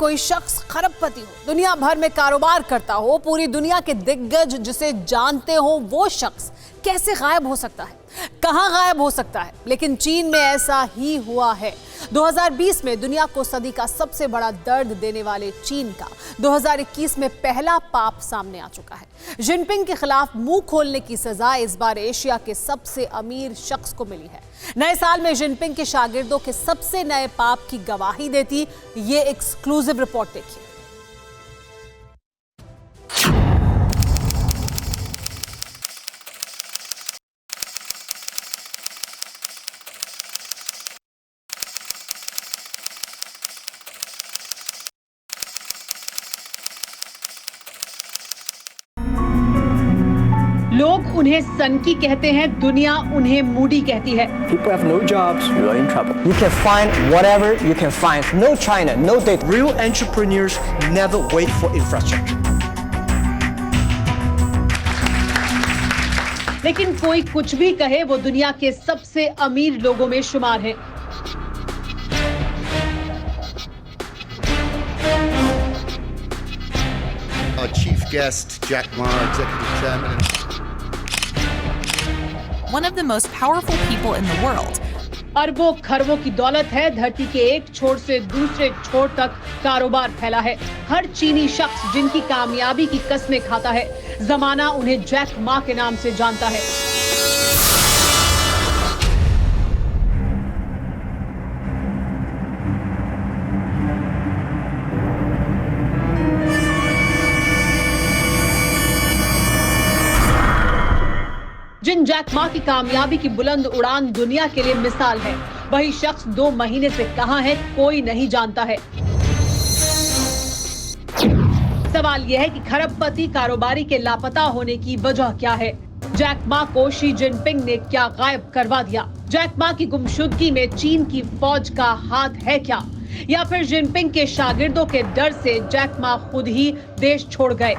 कोई शख्स खरबपति हो, दुनिया भर में कारोबार करता हो, पूरी दुनिया के दिग्गज जिसे जानते हो, वो शख्स कैसे गायब हो सकता है, कहां गायब हो सकता है? लेकिन चीन में ऐसा ही हुआ है। 2020 में दुनिया को सदी का सबसे बड़ा दर्द देने वाले चीन का 2021 में पहला पाप सामने आ चुका है। जिनपिंग के खिलाफ मुंह खोलने की सजा इस बार एशिया के सबसे अमीर शख्स को मिली है। नए साल में जिनपिंग के शागिर्दों के सबसे नए पाप की गवाही देती ये एक्सक्लूसिव रिपोर्ट देखिए। लोग उन्हें सनकी कहते हैं, दुनिया उन्हें मूडी कहती है। People have no jobs, you are in trouble. You can find whatever you can find. No China, no data. Real entrepreneurs never wait for infrastructure. लेकिन कोई कुछ भी कहे, वो दुनिया के सबसे अमीर लोगों में शुमार है। Our chief guest, Jack Ma, Executive Chairman. One of the most powerful people in the world. अरबों खरबों की दौलत है, धरती के एक छोर से दूसरे छोर तक कारोबार फैला है। हर चीनी शख्स जिनकी कामयाबी की कस्में खाता है, जमाना उन्हें जैक मा के नाम से जानता है। जिन जैक मा की कामयाबी की बुलंद उड़ान दुनिया के लिए मिसाल है, वही शख्स 2 महीने से कहां है कोई नहीं जानता है। सवाल यह है कि खरबपति कारोबारी के लापता होने की वजह क्या है? जैक मा को शी जिनपिंग ने क्या गायब करवा दिया? जैक मा की गुमशुदगी में चीन की फौज का हाथ है क्या, या फिर जिनपिंग के शागिर्दों के डर से जैक मा खुद ही देश छोड़ गए?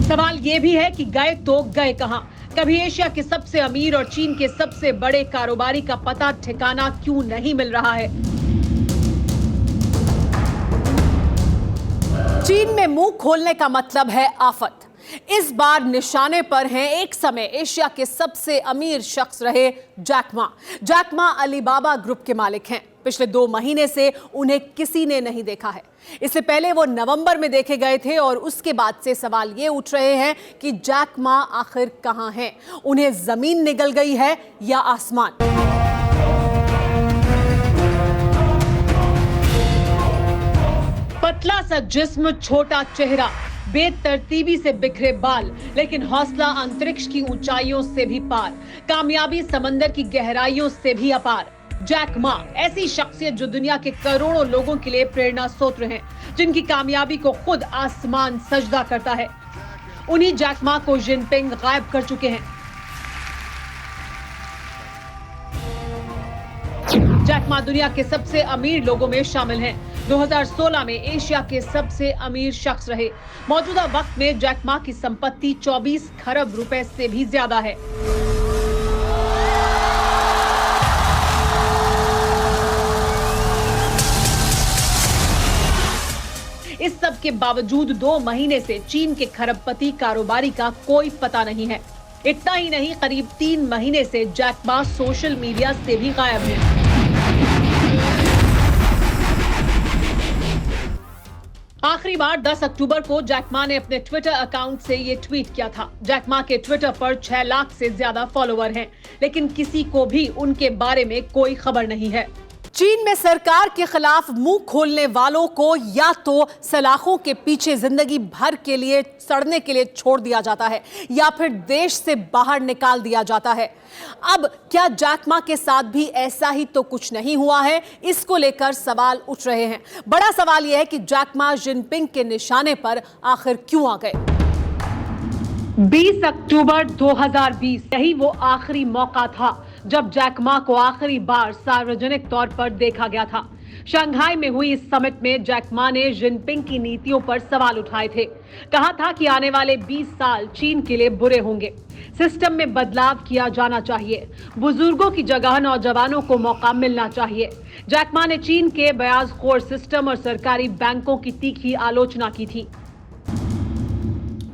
सवाल ये भी है कि गए तो गए कहां? कभी एशिया के सबसे अमीर और चीन के सबसे बड़े कारोबारी का पता ठिकाना क्यों नहीं मिल रहा है? चीन में मुंह खोलने का मतलब है आफत। इस बार निशाने पर हैं एक समय एशिया के सबसे अमीर शख्स रहे Jack Ma. Jack Ma Alibaba group के मालिक हैं। पिछले 2 महीने से उन्हें किसी ने नहीं देखा है। इससे पहले वो नवंबर में देखे गए थे और उसके बाद से सवाल ये उठ रहे हैं कि जैक मा आखिर कहां हैं? उन्हें जमीन निगल गई है या आसमान? पतला सा जिस्म, छोटा चेहरा, बेतरतीबी से बिखरे बाल, लेकिन हौसला अंतरिक्ष की ऊंचाइयों से भी पार, कामयाबी समंदर की गहराइयों से भी अपार। जैक मा ऐसी शख्सियत जो दुनिया के करोड़ों लोगों के लिए प्रेरणा स्रोत हैं, जिनकी कामयाबी को खुद आसमान सजदा करता है। उन्हीं जैक मा को जिनपिंग गायब कर चुके हैं। जैक मा दुनिया के सबसे अमीर लोगों में शामिल हैं। 2016 में एशिया के सबसे अमीर शख्स रहे। मौजूदा वक्त में जैक मा की संपत्ति 24 खरब रुपए से भी ज्यादा है। इस सब के बावजूद 2 महीने से चीन के खरबपति कारोबारी का कोई पता नहीं है। इतना ही नहीं, करीब 3 महीने से जैक मा सोशल मीडिया से भी गायब है। आखिरी बार 10 अक्टूबर को जैक मा ने अपने ट्विटर अकाउंट से ये ट्वीट किया था। जैक मा के ट्विटर पर 6 लाख से ज्यादा फॉलोवर हैं, लेकिन किसी को भी उनके बारे में कोई खबर नहीं है। चीन में सरकार के खिलाफ मुंह खोलने वालों को या तो सलाखों के पीछे जिंदगी भर के लिए सड़ने के लिए छोड़ दिया जाता है या फिर देश से बाहर निकाल दिया जाता है। अब क्या जैक मा के साथ भी ऐसा ही तो कुछ नहीं हुआ है? इसको लेकर सवाल उठ रहे हैं। बड़ा सवाल यह है कि जैक मा जिनपिंग के निशाने पर आखिर क्यों आ गए? 20 अक्टूबर 2020 यही वो आखिरी मौका था जब जैक मा को आखिरी बार सार्वजनिक तौर पर देखा गया था। शंघाई में हुई इस समिट में जैक मा ने जिनपिंग की नीतियों पर सवाल उठाए थे। कहा था कि आने वाले 20 साल चीन के लिए बुरे होंगे। सिस्टम में बदलाव किया जाना चाहिए। बुजुर्गों की जगह नौजवानों को मौका मिलना चाहिए। जैक मा ने चीन के ब्याजखोर सिस्टम और सरकारी बैंकों की तीखी आलोचना की थी।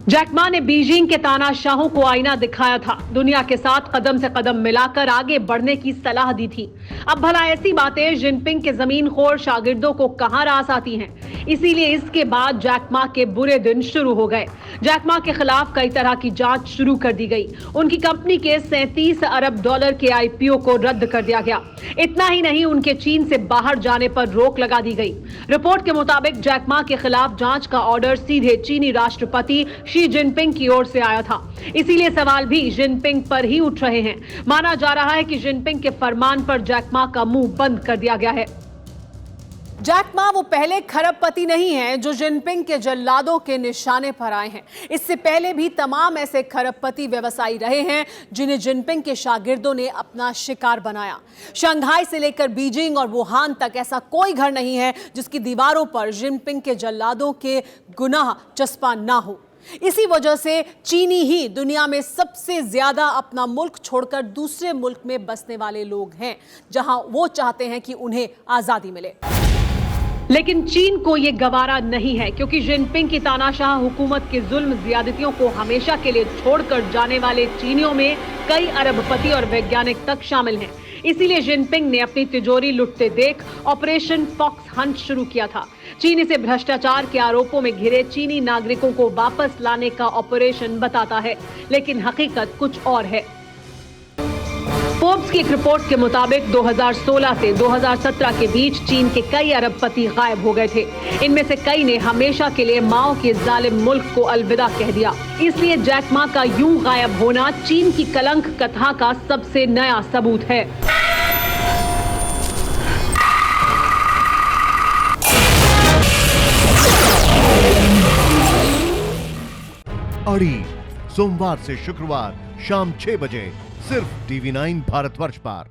जैक मा ने बीजिंग के तानाशाहों को आईना दिखाया था। दुनिया के साथ कदम से कदम मिलाकर आगे बढ़ने की सलाह दी थी। अब भला ऐसी बातें जिनपिंग के जमीनखोर शागिर्दों को कहां रास आती हैं? इसीलिए इसके बाद जैक मा के बुरे दिन शुरू हो गए। जैक मा के खिलाफ कई तरह की जांच शुरू कर दी गई। उनकी कंपनी के $37 अरब के IPO को रद्द कर दिया गया। इतना ही नहीं, उनके चीन से बाहर जाने पर रोक लगा दी गई। रिपोर्ट के मुताबिक जैक मा के खिलाफ जांच का ऑर्डर सीधे चीनी राष्ट्रपति शी जिनपिंग की ओर से आया था। इसीलिए सवाल भी जिनपिंग पर ही उठ रहे हैं। माना जा रहा है कि जिनपिंग के फरमान पर जैक मा का मुंह बंद कर दिया गया है। जैक मा वो पहले खरबपति नहीं हैं जो जिनपिंग के जल्लादों के निशाने पर आए हैं। इससे पहले भी तमाम ऐसे खरबपति व्यवसायी रहे हैं जिन्हें जिनपिंग के शागिर्दों ने अपना शिकार बनाया। शंघाई से लेकर बीजिंग और वुहान तक ऐसा कोई घर नहीं है जिसकी दीवारों पर जिनपिंग के जल्लादों के गुनाह चस्पा ना हो। इसी वजह से चीनी ही दुनिया में सबसे ज्यादा अपना मुल्क छोड़कर दूसरे मुल्क में बसने वाले लोग हैं, जहां वो चाहते हैं कि उन्हें आजादी मिले। लेकिन चीन को यह गवारा नहीं है, क्योंकि जिनपिंग की तानाशाह हुकूमत के जुल्म ज्यादतियों को हमेशा के लिए छोड़कर जाने वाले चीनियों में कई अरबपति और वैज्ञानिक तक शामिल हैं। इसीलिए जिनपिंग ने अपनी तिजोरी लुटते देख ऑपरेशन फॉक्स हंट शुरू किया था। चीन इसे भ्रष्टाचार के आरोपों में घिरे चीनी नागरिकों को वापस लाने का ऑपरेशन बताता है, लेकिन हकीकत कुछ और है। फोर्ब्स की एक रिपोर्ट के मुताबिक 2016 से 2017 के बीच चीन के कई अरबपति गायब हो गए थे। इनमें से कई ने हमेशा के लिए माओ के जालिम मुल्क को अलविदा कह दिया। इसलिए जैक मा का यूं गायब होना चीन की कलंक कथा का सबसे नया सबूत है। अड़ी सोमवार से शुक्रवार शाम 6 बजे सिर्फ TV9 भारतवर्ष पर।